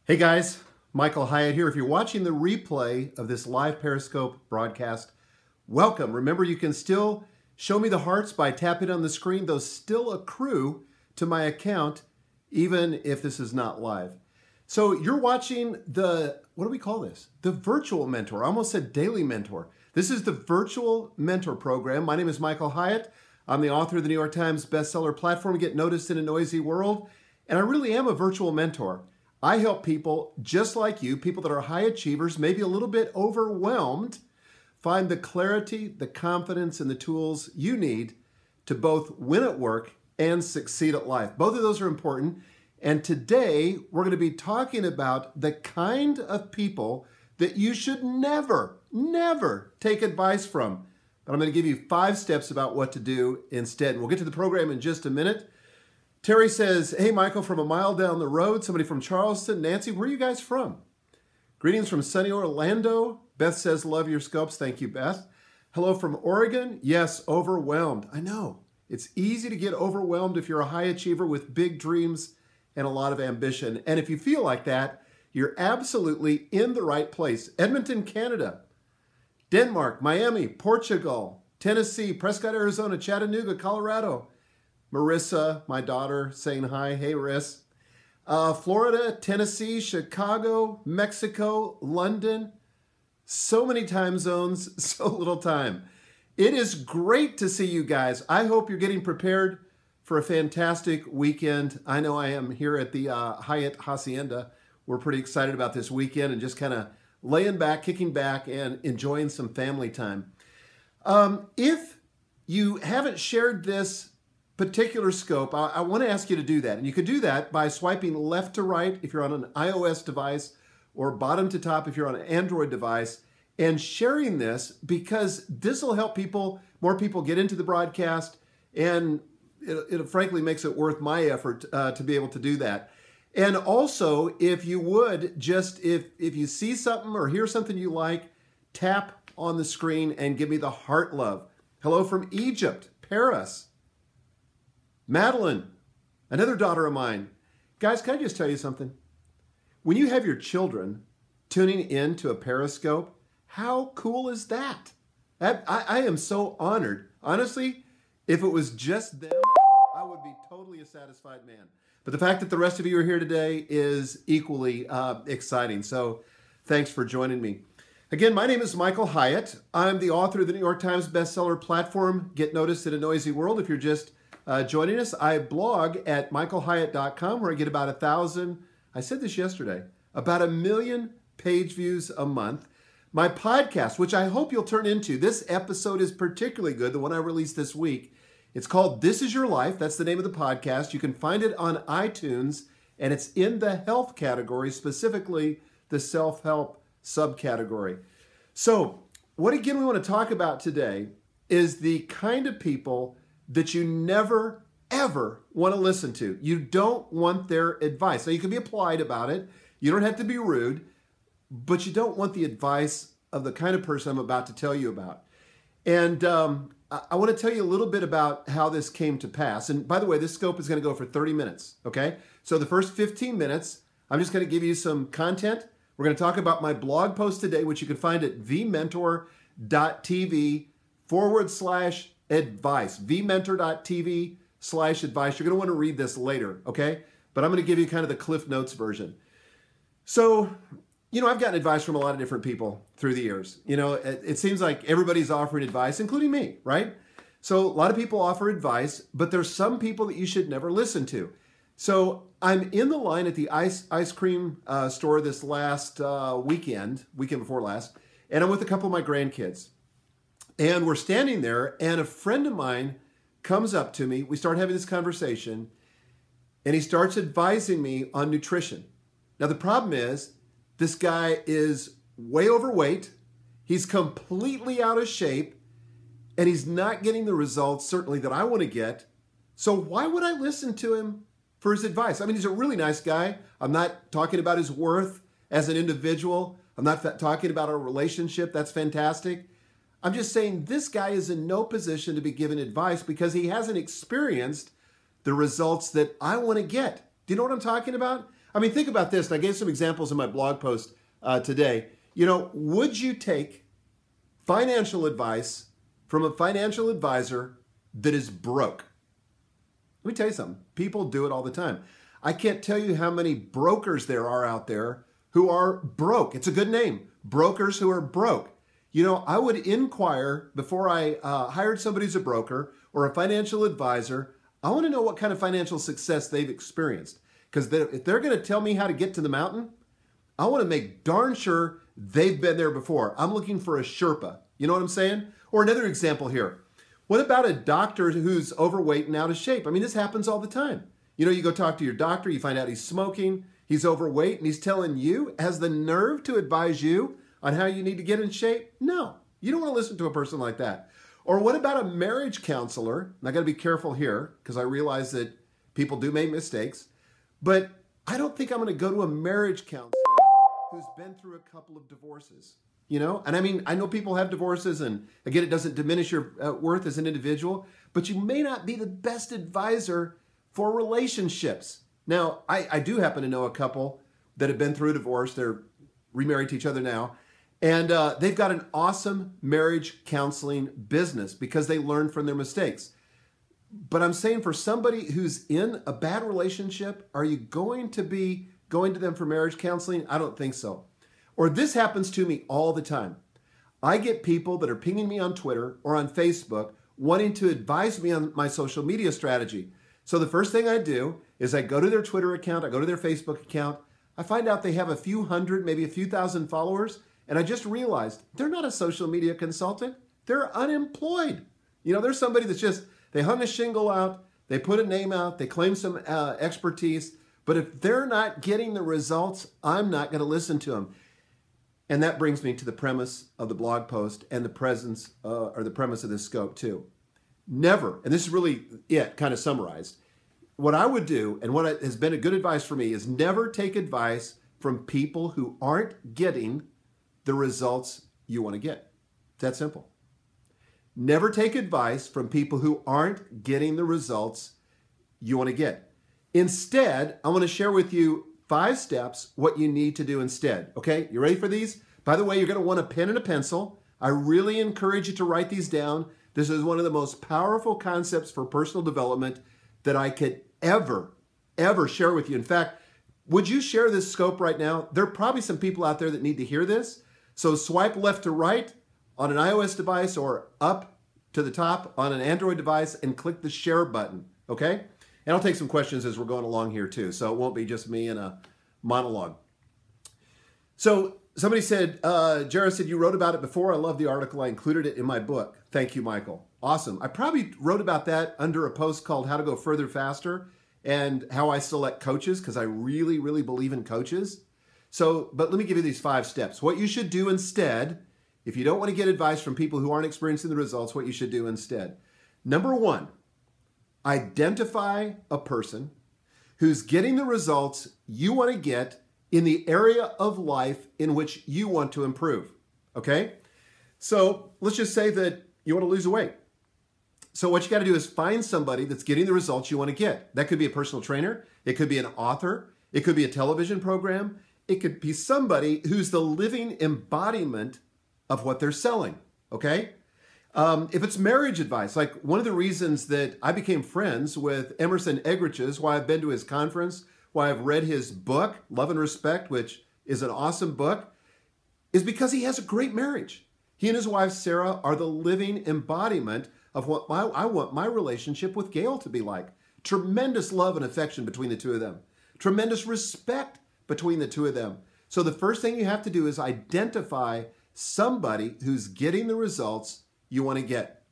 Hey guys, Michael Hyatt here. If you're watching the replay of this live Periscope broadcast, welcome. Remember, you can still show me the hearts by tapping on the screen. Those still accrue to my account, even if this is not live. So you're watching what do we call this? The virtual mentor. I almost said daily mentor. This is the virtual mentor program. My name is Michael Hyatt. I'm the author of the New York Times bestseller platform, Get Noticed in a Noisy World. And I really am a virtual mentor. I help people just like you, people that are high achievers, maybe a little bit overwhelmed, find the clarity, the confidence, and the tools you need to both win at work and succeed at life. Both of those are important. And today, we're going to be talking about the kind of people that you should never take advice from. But I'm going to give you 5 steps about what to do instead. And we'll get to the program in just a minute. Terry says, hey, Michael, from a mile down the road. Somebody from Charleston. Nancy, where are you guys from? Greetings from sunny Orlando. Beth says, love your scopes. Thank you, Beth. Hello from Oregon. Yes, overwhelmed. I know. It's easy to get overwhelmed if you're a high achiever with big dreams and a lot of ambition. And if you feel like that, you're absolutely in the right place. Edmonton, Canada. Denmark, Miami, Portugal, Tennessee, Prescott, Arizona, Chattanooga, Colorado. Marissa, my daughter, saying hi. Hey, Riss. Florida, Tennessee, Chicago, Mexico, London. So many time zones, so little time. It is great to see you guys. I hope you're getting prepared for a fantastic weekend. I know I am here at the Hyatt Hacienda. We're pretty excited about this weekend and just kind of laying back, kicking back, and enjoying some family time. If you haven't shared this particular scope, I want to ask you to do that. And you could do that by swiping left to right if you're on an iOS device, or bottom to top if you're on an Android device, and sharing this, because this will help more people get into the broadcast, and it frankly makes it worth my effort to be able to do that. And also, if you would, just if you see something or hear something you like, tap on the screen and give me the heart love. Hello from Egypt, Paris. Madeline, another daughter of mine. Guys, can I just tell you something? When you have your children tuning in to a Periscope, how cool is that? I am so honored. Honestly, if it was just them, I would be totally a satisfied man. But the fact that the rest of you are here today is equally exciting. So thanks for joining me. Again, my name is Michael Hyatt. I'm the author of the New York Times bestseller platform, Get Noticed in a Noisy World. If you're just joining us, I blog at michaelhyatt.com, where I get about 1,000, I said this yesterday, about 1 million page views a month. My podcast, which I hope you'll turn into, this episode is particularly good, the one I released this week. It's called This Is Your Life. That's the name of the podcast. You can find it on iTunes, and it's in the health category, specifically the self-help subcategory. So what again we want to talk about today is the kind of people that you never, ever want to listen to. You don't want their advice. Now, you can be applied about it. You don't have to be rude, but you don't want the advice of the kind of person I'm about to tell you about. And I want to tell you a little bit about how this came to pass. And by the way, this scope is going to go for 30 minutes, okay? So the first 15 minutes, I'm just going to give you some content. We're going to talk about my blog post today, which you can find at vmentor.tv/advice, vmentor.tv/advice. You're going to want to read this later, okay? But I'm going to give you kind of the Cliff Notes version. So, you know, I've gotten advice from a lot of different people through the years. You know, it seems like everybody's offering advice, including me, right? So a lot of people offer advice, but there's some people that you should never listen to. So I'm in the line at the ice cream store this last weekend before last, and I'm with a couple of my grandkids. And we're standing there, and a friend of mine comes up to me. We start having this conversation, and he starts advising me on nutrition. Now, the problem is, this guy is way overweight. He's completely out of shape, and he's not getting the results, certainly, that I want to get. So why would I listen to him for his advice? I mean, he's a really nice guy. I'm not talking about his worth as an individual. I'm not talking about our relationship. That's fantastic. I'm just saying this guy is in no position to be given advice because he hasn't experienced the results that I want to get. Do you know what I'm talking about? I mean, think about this. And I gave some examples in my blog post today. Would you take financial advice from a financial advisor that is broke? Let me tell you something. People do it all the time. I can't tell you how many brokers there are out there who are broke. It's a good name. Brokers who are broke. I would inquire before I hired somebody who's a broker or a financial advisor. I want to know what kind of financial success they've experienced. Because if they're going to tell me how to get to the mountain, I want to make darn sure they've been there before. I'm looking for a Sherpa. You know what I'm saying? Or another example here. What about a doctor who's overweight and out of shape? I mean, this happens all the time. You go talk to your doctor, you find out he's smoking, he's overweight, and he's telling you, has the nerve to advise you on how you need to get in shape? No, you don't want to listen to a person like that. Or what about a marriage counselor? And I got to be careful here because I realize that people do make mistakes, but I don't think I'm going to go to a marriage counselor who's been through a couple of divorces. And I mean, I know people have divorces, and again, it doesn't diminish your worth as an individual, but you may not be the best advisor for relationships. Now, I do happen to know a couple that have been through a divorce. They're remarried to each other now, and they've got an awesome marriage counseling business because they learned from their mistakes. But I'm saying for somebody who's in a bad relationship, are you going to be going to them for marriage counseling? I don't think so. Or this happens to me all the time. I get people that are pinging me on Twitter or on Facebook wanting to advise me on my social media strategy. So the first thing I do is I go to their Twitter account, I go to their Facebook account, I find out they have a few hundred, maybe a few thousand followers, and I just realized they're not a social media consultant. They're unemployed. There's somebody that's just, they hung a shingle out, they put a name out, they claim some expertise, but if they're not getting the results, I'm not going to listen to them. And that brings me to the premise of the blog post and the premise of this scope too. Never, and this is really it, kind of summarized, what I would do, and what has been a good advice for me, is never take advice from people who aren't getting the results you want to get. It's that simple. Never take advice from people who aren't getting the results you want to get. Instead, I want to share with you 5 steps what you need to do instead. Okay, you ready for these? By the way, you're going to want a pen and a pencil. I really encourage you to write these down. This is one of the most powerful concepts for personal development that I could ever share with you. In fact, would you share this scope right now? There are probably some people out there that need to hear this. So swipe left to right on an iOS device or up to the top on an Android device and click the share button, okay? And I'll take some questions as we're going along here too, so it won't be just me and a monologue. So somebody said, Jared said, you wrote about it before. I love the article. I included it in my book. Thank you, Michael. Awesome. I probably wrote about that under a post called How to Go Further Faster and how I select coaches, because I really, really believe in coaches. But let me give you these 5 steps. What you should do instead, if you don't want to get advice from people who aren't experiencing the results, what you should do instead. Number 1, identify a person who's getting the results you want to get in the area of life in which you want to improve, okay? So let's just say that you want to lose weight. So what you got to do is find somebody that's getting the results you want to get. That could be a personal trainer. It could be an author. It could be a television program. It could be somebody who's the living embodiment of what they're selling, okay? If it's marriage advice, like one of the reasons that I became friends with Emerson Eggerichs, why I've been to his conference, why I've read his book, Love and Respect, which is an awesome book, is because he has a great marriage. He and his wife, Sarah, are the living embodiment of what I want my relationship with Gail to be like. Tremendous love and affection between the two of them. Tremendous respect between the two of them. So the first thing you have to do is identify somebody who's getting the results you want to get.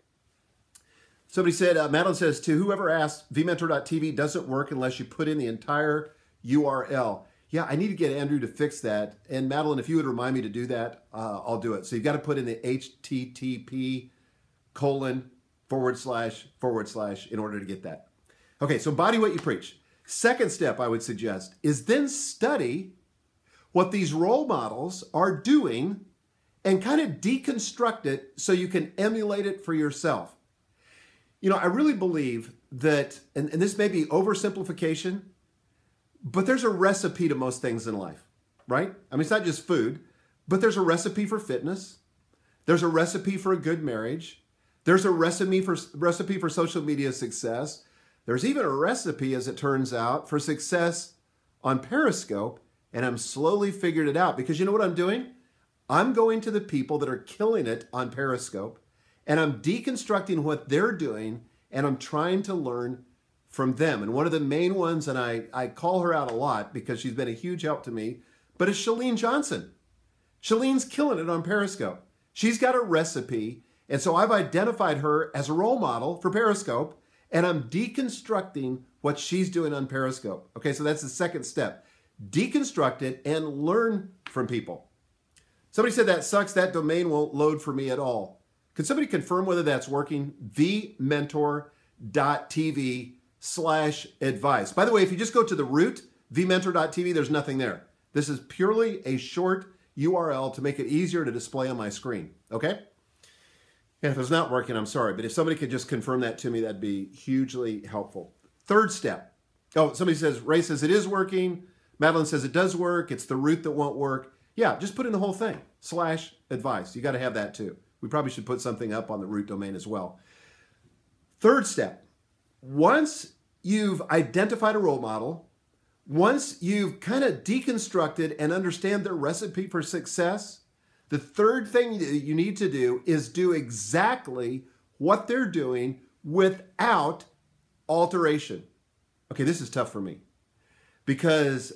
Somebody said, Madeline says, to whoever asked, vmentor.tv doesn't work unless you put in the entire URL. Yeah, I need to get Andrew to fix that. And Madeline, if you would remind me to do that, I'll do it. So you've got to put in the http:// in order to get that. Okay, so embody what you preach. Second step I would suggest is then study what these role models are doing and kind of deconstruct it so you can emulate it for yourself. I really believe that, and this may be oversimplification, But there's a recipe to most things in life, right? I mean, it's not just food, but there's a recipe for fitness. There's a recipe for a good marriage. There's a recipe for social media success. There's even a recipe, as it turns out, for success on Periscope. And I'm slowly figured it out because you know what I'm doing? I'm going to the people that are killing it on Periscope and I'm deconstructing what they're doing and I'm trying to learn from them. And one of the main ones, and I call her out a lot because she's been a huge help to me, but it's Chalene Johnson. Chalene's killing it on Periscope. She's got a recipe. And so I've identified her as a role model for Periscope and I'm deconstructing what she's doing on Periscope. Okay, so that's the second step. Deconstruct it and learn from people. Somebody said that sucks, that domain won't load for me at all. Could somebody confirm whether that's working? thementor.tv/advice. By the way, if you just go to the root, thementor.tv, there's nothing there. This is purely a short URL to make it easier to display on my screen, okay? And if it's not working, I'm sorry, but if somebody could just confirm that to me, that'd be hugely helpful. Third step. Oh, somebody says, Ray says it is working. Madeline says it does work. It's the root that won't work. Yeah, just put in the whole thing, /advice. You got to have that too. We probably should put something up on the root domain as well. Third step. Once you've identified a role model, once you've kind of deconstructed and understand their recipe for success, the third thing that you need to do is do exactly what they're doing without alteration. Okay, this is tough for me because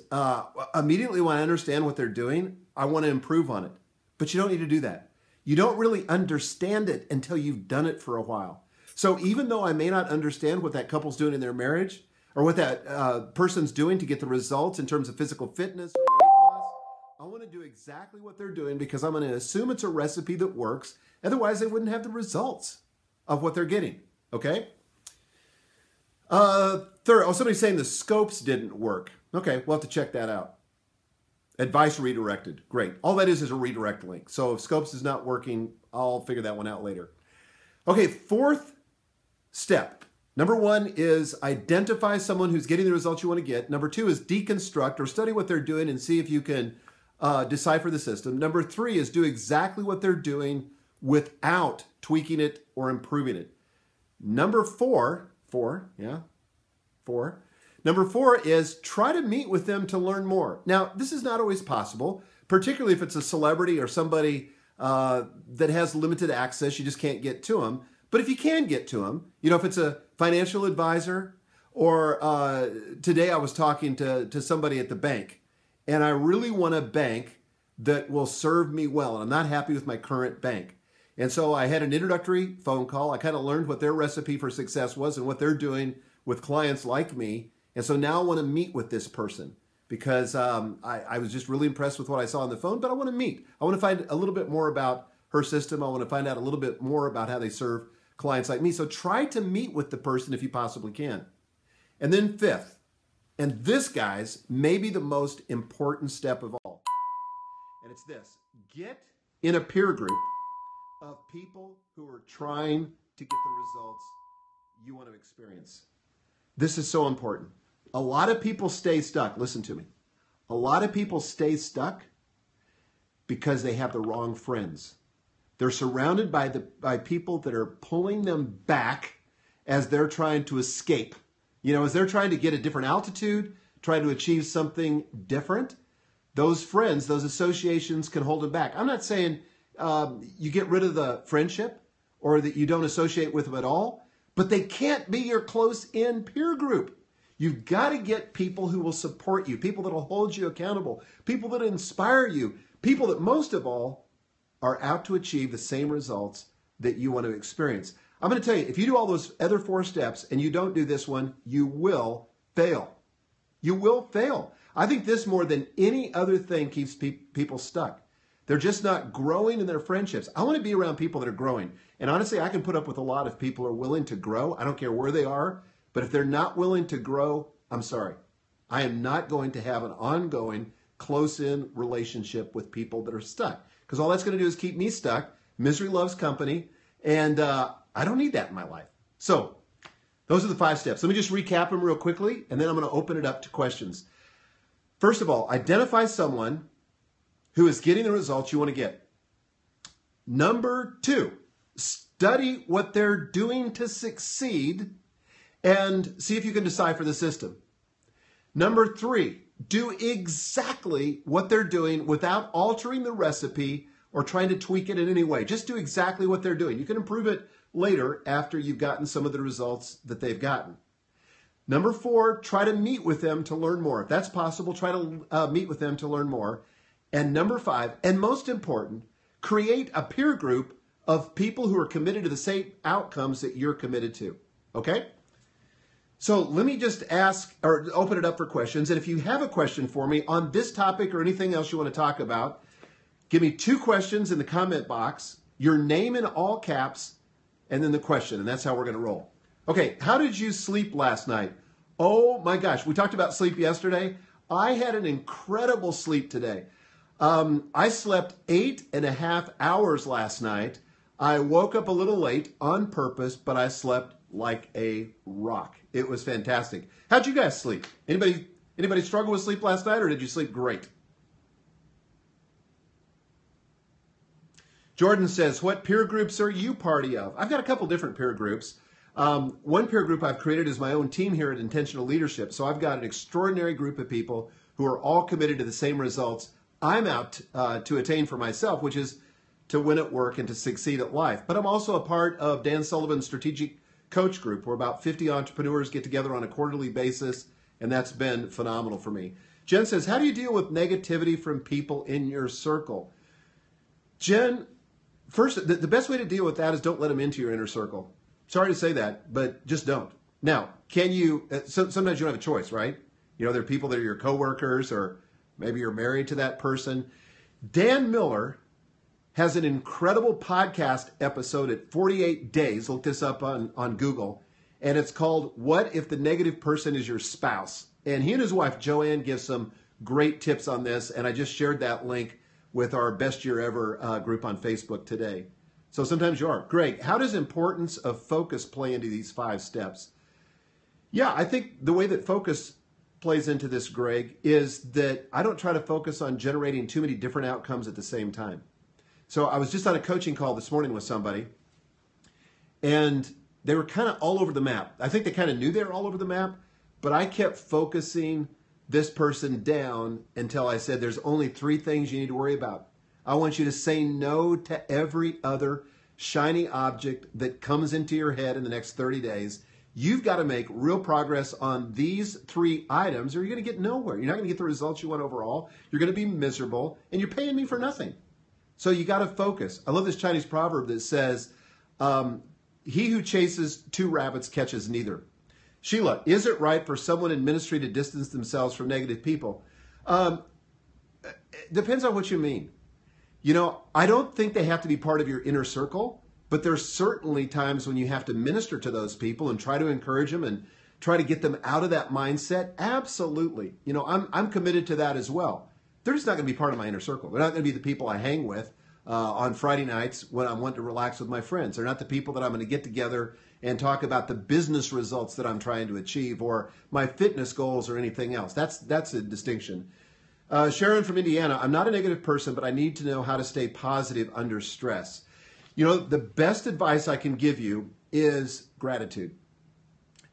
immediately when I understand what they're doing, I want to improve on it. But you don't need to do that. You don't really understand it until you've done it for a while. So even though I may not understand what that couple's doing in their marriage or what that person's doing to get the results in terms of physical fitness or weight loss, I want to do exactly what they're doing because I'm going to assume it's a recipe that works. Otherwise, they wouldn't have the results of what they're getting. Okay? Third, somebody's saying the scopes didn't work. Okay, we'll have to check that out. Advice redirected. Great. All that is a redirect link. So if scopes is not working, I'll figure that one out later. Okay, fourth step. Number one is identify someone who's getting the results you want to get. Number two is deconstruct or study what they're doing and see if you can decipher the system. Number three is do exactly what they're doing without tweaking it or improving it. Number four. Number four is try to meet with them to learn more. Now, this is not always possible, particularly if it's a celebrity or somebody that has limited access, you just can't get to them. But if you can get to them, you know, if it's a financial advisor or today I was talking to somebody at the bank and I really want a bank that will serve me well. And I'm not happy with my current bank. And so I had an introductory phone call. I kind of learned what their recipe for success was and what they're doing with clients like me. And so now I want to meet with this person because I was just really impressed with what I saw on the phone, but I want to meet. I want to find a little bit more about her system. I want to find out a little bit more about how they serve clients like me. So try to meet with the person if you possibly can. And then fifth, and this, guys, may be the most important step of all. And it's this: get in a peer group of people who are trying to get the results you want to experience. This is so important. A lot of people stay stuck. Listen to me. A lot of people stay stuck because they have the wrong friends. They're surrounded by people that are pulling them back as they're trying to escape. You know, as they're trying to get a different altitude, trying to achieve something different. Those friends, those associations can hold them back. I'm not saying you get rid of the friendship or that you don't associate with them at all, but they can't be your close-in peer group. You've got to get people who will support you, people that will hold you accountable, people that inspire you, people that most of all are out to achieve the same results that you want to experience. I'm going to tell you, if you do all those other four steps and you don't do this one, you will fail. You will fail. I think this more than any other thing keeps people stuck. They're just not growing in their friendships. I want to be around people that are growing. And honestly, I can put up with a lot of people who are willing to grow. I don't care where they are. But if they're not willing to grow, I'm sorry. I am not going to have an ongoing, close-in relationship with people that are stuck. Because all that's going to do is keep me stuck. Misery loves company. And I don't need that in my life. So those are the 5 steps. Let me just recap them real quickly, and then I'm going to open it up to questions. First of all, identify someone who is getting the results you want to get. Number 2, study what they're doing to succeed and see if you can decipher the system. Number 3, do exactly what they're doing without altering the recipe or trying to tweak it in any way. Just do exactly what they're doing. You can improve it later after you've gotten some of the results that they've gotten. Number 4, try to meet with them to learn more. If that's possible, try to meet with them to learn more. And number 5, and most important, create a peer group of people who are committed to the same outcomes that you're committed to. Okay? So let me just ask or open it up for questions. And if you have a question for me on this topic or anything else you want to talk about, give me 2 questions in the comment box, your name in all caps, and then the question. And that's how we're going to roll. Okay, how did you sleep last night? Oh my gosh, we talked about sleep yesterday. I had an incredible sleep today. I slept 8.5 hours last night. I woke up a little late on purpose, but I slept like a rock. It was fantastic. How'd you guys sleep? Anybody struggle with sleep last night, or did you sleep great? Jordan says, what peer groups are you party of? I've got a couple different peer groups. One peer group I've created is my own team here at Intentional Leadership. So I've got an extraordinary group of people who are all committed to the same results I'm out to attain for myself, which is to win at work and to succeed at life. But I'm also a part of Dan Sullivan's strategic coach group, where about 50 entrepreneurs get together on a quarterly basis, and that's been phenomenal for me. Jen says, how do you deal with negativity from people in your circle? Jen, first, the best way to deal with that is don't let them into your inner circle. Sorry to say that, but just don't. Now, can you, sometimes you don't have a choice, right? You know, there are people that are your coworkers, or maybe you're married to that person. Dan Miller has an incredible podcast episode at 48 days. Look this up on Google. And it's called, What If the Negative Person is Your Spouse? And he and his wife, Joanne, give some great tips on this. And I just shared that link with our Best Year Ever group on Facebook today. So sometimes you are. Greg, how does importance of focus play into these 5 steps? Yeah, I think the way that focus plays into this, Greg, is that I don't try to focus on generating too many different outcomes at the same time. So I was just on a coaching call this morning with somebody, and they were kind of all over the map. I think they kind of knew they were all over the map, but I kept focusing this person down until I said, there's only 3 things you need to worry about. I want you to say no to every other shiny object that comes into your head in the next 30 days. You've got to make real progress on these 3 items, or you're going to get nowhere. You're not going to get the results you want overall. You're going to be miserable, and you're paying me for nothing. So you got to focus. I love this Chinese proverb that says, he who chases 2 rabbits catches neither. Sheila, is it right for someone in ministry to distance themselves from negative people? Depends on what you mean. You know, I don't think they have to be part of your inner circle, but there's certainly times when you have to minister to those people and try to encourage them and try to get them out of that mindset. Absolutely. You know, I'm committed to that as well. They're just not going to be part of my inner circle. They're not going to be the people I hang with on Friday nights when I want to relax with my friends. They're not the people that I'm going to get together and talk about the business results that I'm trying to achieve or my fitness goals or anything else. That's a distinction. Sharon from Indiana, I'm not a negative person, but I need to know how to stay positive under stress. You know, the best advice I can give you is gratitude.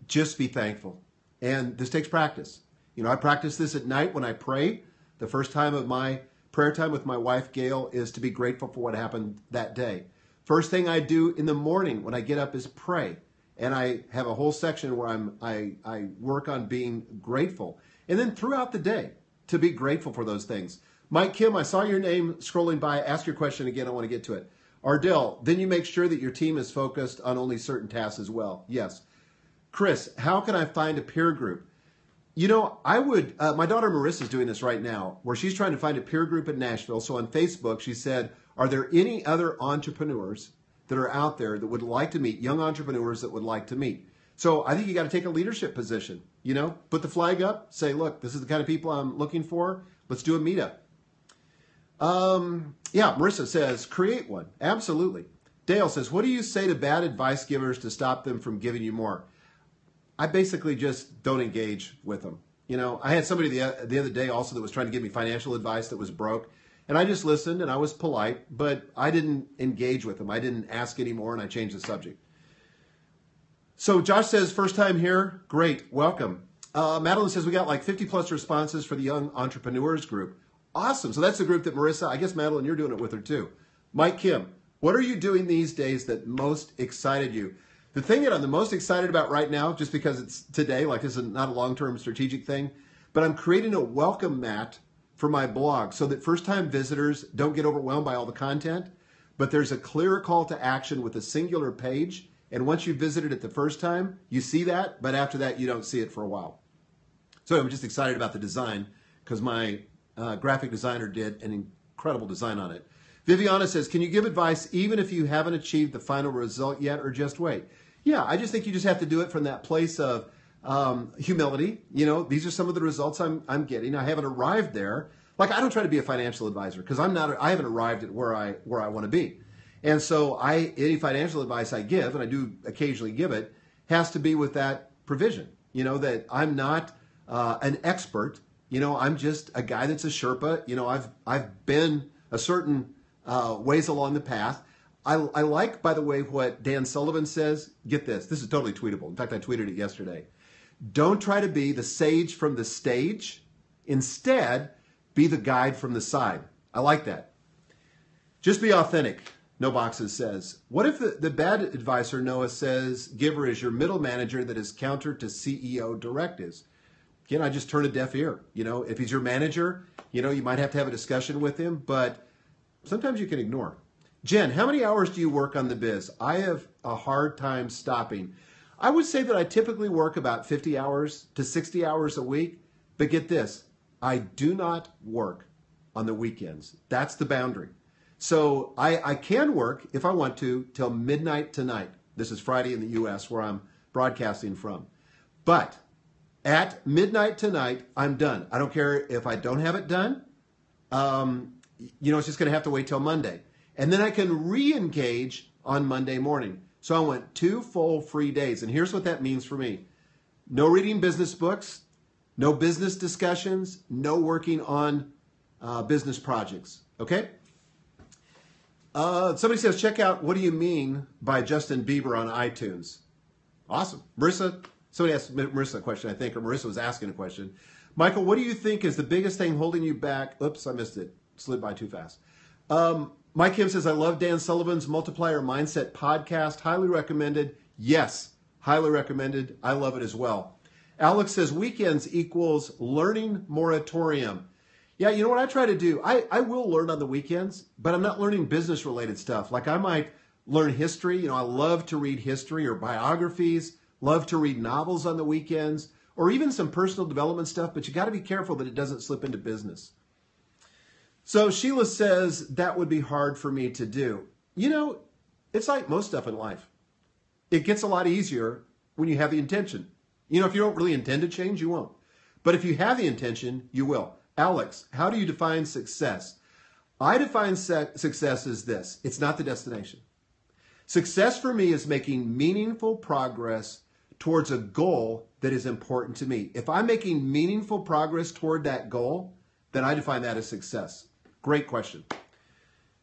Just be thankful. And this takes practice. You know, I practice this at night when I pray. The first time of my prayer time with my wife, Gail, is to be grateful for what happened that day. First thing I do in the morning when I get up is pray. And I have a whole section where I work on being grateful. And then throughout the day, to be grateful for those things. Mike Kim, I saw your name scrolling by. Ask your question again. I want to get to it. Ardell, then you make sure that your team is focused on only certain tasks as well. Yes. Chris, how can I find a peer group? You know, I would, my daughter Marissa is doing this right now, where she's trying to find a peer group in Nashville. So on Facebook, she said, are there any other entrepreneurs that are out there that would like to meet, young entrepreneurs that would like to meet? So I think you got to take a leadership position, you know, put the flag up, say, look, this is the kind of people I'm looking for. Let's do a meetup. Yeah, Marissa says, create one. Absolutely. Dale says, what do you say to bad advice givers to stop them from giving you more? I basically just don't engage with them. I had somebody the other day also that was trying to give me financial advice that was broke. And I just listened and I was polite, but I didn't engage with them. I didn't ask anymore and I changed the subject. So Josh says, first time here. Great. Welcome. Madeline says, we got like 50 plus responses for the Young Entrepreneurs group. Awesome. So that's the group that Marissa, I guess Madeline, you're doing it with her too. Mike Kim, what are you doing these days that most excited you? The thing that I'm the most excited about right now, just because it's today, like this is not a long-term strategic thing, but I'm creating a welcome mat for my blog so that first-time visitors don't get overwhelmed by all the content, but there's a clear call to action with a singular page. And once you visited it the first time, you see that, but after that, you don't see it for a while. So I'm just excited about the design because my graphic designer did an incredible design on it. Viviana says, can you give advice even if you haven't achieved the final result yet or just wait? Yeah, I just think you just have to do it from that place of humility. These are some of the results I'm getting. I haven't arrived there. Like, I don't try to be a financial advisor because I haven't arrived at where I want to be. And so any financial advice I give, and I do occasionally give it, has to be with that provision, that I'm not an expert. I'm just a guy that's a Sherpa. I've been a certain ways along the path. I like, by the way, what Dan Sullivan says. Get this. This is totally tweetable. In fact, I tweeted it yesterday. Don't try to be the sage from the stage. Instead, be the guide from the side. I like that. Just be authentic. No Boxes says, what if the bad advisor, Noah, says giver is your middle manager that is counter to CEO directives? Again, I just turn a deaf ear. If he's your manager, you might have to have a discussion with him, but sometimes you can ignore. Jen, how many hours do you work on the biz? I have a hard time stopping. I would say that I typically work about 50 hours to 60 hours a week, but get this, I do not work on the weekends. That's the boundary. So I can work, if I want to, till midnight tonight. This is Friday in the U.S. where I'm broadcasting from. But at midnight tonight, I'm done. I don't care if I don't have it done. It's just going to have to wait till Monday. And then I can re-engage on Monday morning. So I went 2 full free days. And here's what that means for me. No reading business books, no business discussions, no working on business projects. Okay? Somebody says, check out What Do You Mean by Justin Bieber on iTunes. Awesome. Marissa, somebody asked Marissa a question, I think, or Marissa was asking a question. Michael, what do you think is the biggest thing holding you back? Oops, I missed it. Slid by too fast. Mike Kim says, I love Dan Sullivan's Multiplier Mindset podcast. Highly recommended. Yes, highly recommended. I love it as well. Alex says, weekends equals learning moratorium. Yeah, you know what I try to do? I will learn on the weekends, but I'm not learning business-related stuff. Like I might learn history. I love to read history or biographies, love to read novels on the weekends, or even some personal development stuff, but you got to be careful that it doesn't slip into business. So Sheila says, that would be hard for me to do. It's like most stuff in life. It gets a lot easier when you have the intention. If you don't really intend to change, you won't. But if you have the intention, you will. Alex, how do you define success? I define success as this. It's not the destination. Success for me is making meaningful progress towards a goal that is important to me. If I'm making meaningful progress toward that goal, then I define that as success. Great question.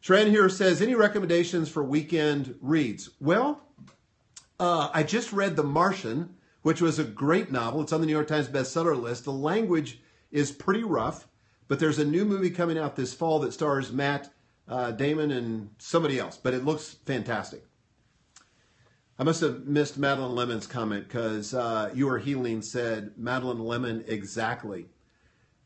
Shran here says, any recommendations for weekend reads? Well, I just read The Martian, which was a great novel. It's on the New York Times bestseller list. The language is pretty rough, but there's a new movie coming out this fall that stars Matt Damon and somebody else, but it looks fantastic. I must have missed Madeline Lemon's comment because You Are Healing said, Madeline Lemon, exactly.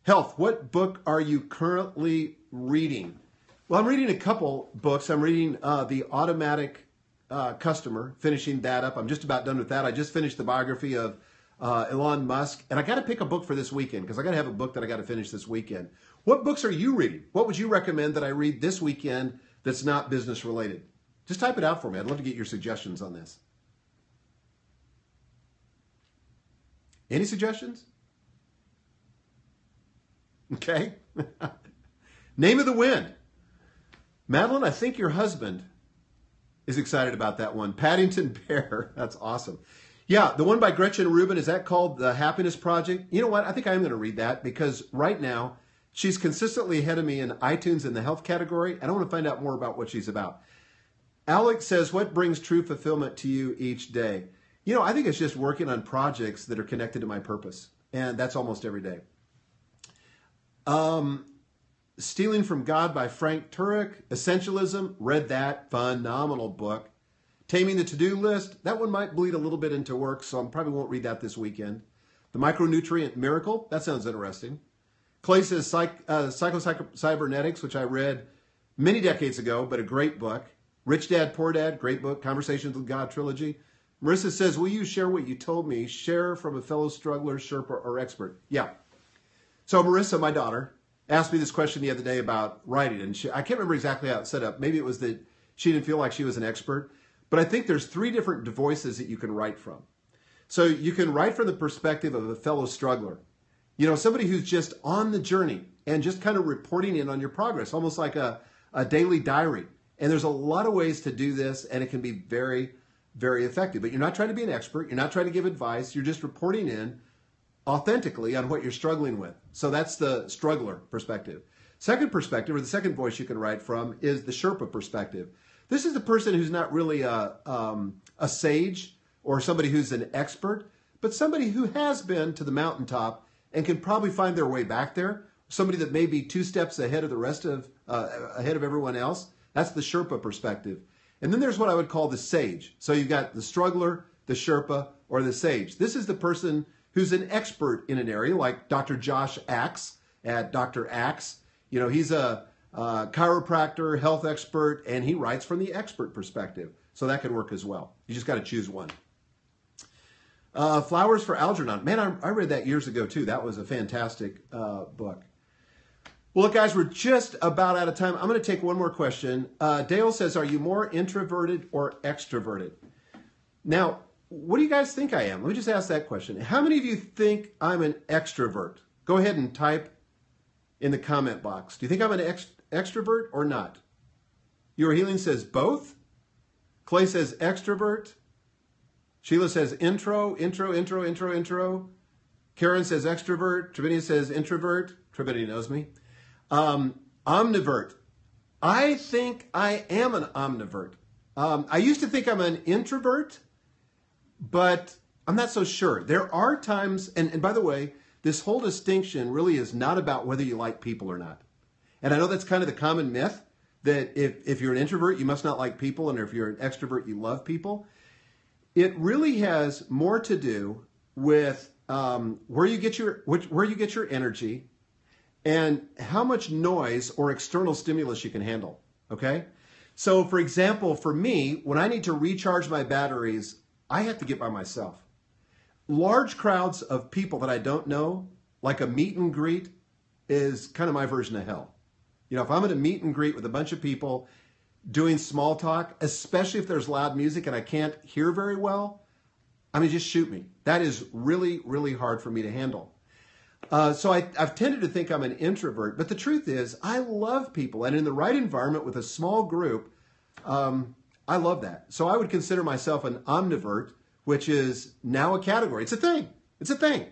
Health, what book are you currently reading? Well, I'm reading a couple books. I'm reading The Automatic Customer, finishing that up. I'm just about done with that. I just finished the biography of Elon Musk, and I got to pick a book for this weekend because I got to have a book that I got to finish this weekend. What books are you reading? What would you recommend that I read this weekend that's not business related? Just type it out for me. I'd love to get your suggestions on this. Any suggestions? Okay. Name of the Wind. Madeline, I think your husband is excited about that one. Paddington Bear. That's awesome. Yeah, the one by Gretchen Rubin, is that called The Happiness Project? You know what? I think I am going to read that because right now she's consistently ahead of me in iTunes in the health category, and I want to find out more about what she's about. Alex says, what brings true fulfillment to you each day? You know, I think it's just working on projects that are connected to my purpose, and that's almost every day. Stealing from God by Frank Turek, Essentialism, read that, phenomenal book. Taming the To-Do List, that one might bleed a little bit into work, so I probably won't read that this weekend. The Micronutrient Miracle, that sounds interesting. Clay says Psycho-Cybernetics, which I read many decades ago, but a great book. Rich Dad, Poor Dad, great book. Conversations with God trilogy. Marissa says, will you share what you told me? Share from a fellow struggler, Sherpa, or expert. Yeah. So Marissa, my daughter, asked me this question the other day about writing, and I can't remember exactly how it's set up. Maybe it was that she didn't feel like she was an expert, but I think there's 3 different voices that you can write from. So you can write from the perspective of a fellow struggler, you know, somebody who's just on the journey and just kind of reporting in on your progress, almost like a daily diary. And there's a lot of ways to do this, and it can be very, very effective. But you're not trying to be an expert. You're not trying to give advice. You're just reporting in authentically on what you're struggling with. So that's the struggler perspective. Second perspective, or the second voice you can write from, is the Sherpa perspective. This is the person who's not really a sage or somebody who's an expert, but somebody who has been to the mountaintop and can probably find their way back there. Somebody that may be 2 steps ahead of the rest of, ahead of everyone else. That's the Sherpa perspective. And then there's what I would call the sage. So you've got the struggler, the Sherpa, or the sage. This is the person who's an expert in an area, like Dr. Josh Axe at Dr. Axe. You know, he's a chiropractor, health expert, and he writes from the expert perspective. So that can work as well. You just got to choose one. Flowers for Algernon. Man, I read that years ago too. That was a fantastic book. Well, look, guys, we're just about out of time. I'm going to take one more question. Dale says, are you more introverted or extroverted? Now, what do you guys think I am? Let me just ask that question. How many of you think I'm an extrovert? Go ahead and type in the comment box. Do you think I'm an extrovert or not? Your Healing says both. Clay says extrovert. Sheila says intro. Karen says extrovert. Trevinia says introvert. Trevinia knows me. Omnivert. I think I am an omnivert. I used to think I'm an introvert, but I'm not so sure. There are times, and by the way, this whole distinction really is not about whether you like people or not. And I know that's kind of the common myth, that if you're an introvert, you must not like people, and if you're an extrovert, you love people. It really has more to do with where you get your energy and how much noise or external stimulus you can handle, okay? So, for example, for me, when I need to recharge my batteries, I have to get by myself. Large crowds of people that I don't know, like a meet and greet, is kind of my version of hell. You know, if I'm at a meet and greet with a bunch of people doing small talk, especially if there's loud music and I can't hear very well, I mean, just shoot me. That is really, really hard for me to handle. So I've tended to think I'm an introvert, but the truth is I love people, and in the right environment with a small group, I love that. So I would consider myself an omnivert, which is now a category. It's a thing. It's a thing.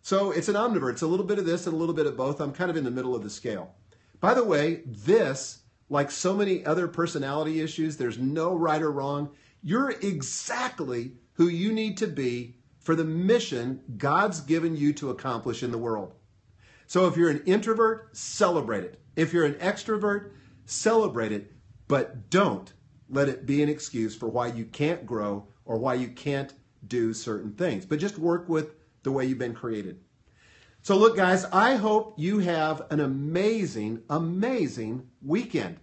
So it's an omnivert. It's a little bit of this and a little bit of both. I'm kind of in the middle of the scale. By the way, this, like so many other personality issues, there's no right or wrong. You're exactly who you need to be for the mission God's given you to accomplish in the world. So if you're an introvert, celebrate it. If you're an extrovert, celebrate it, but don't let it be an excuse for why you can't grow or why you can't do certain things. But just work with the way you've been created. So look, guys, I hope you have an amazing, amazing weekend.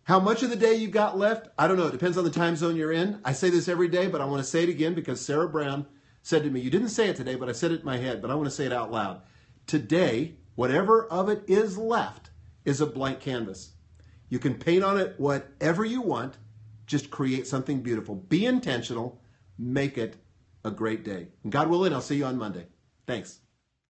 How much of the day you've got left, I don't know. It depends on the time zone you're in. I say this every day, but I want to say it again because Sarah Brown said to me, you didn't say it today, but I said it in my head, but I want to say it out loud. Today, whatever of it is left is a blank canvas. You can paint on it whatever you want. Just create something beautiful. Be intentional. Make it a great day. And God willing, I'll see you on Monday. Thanks.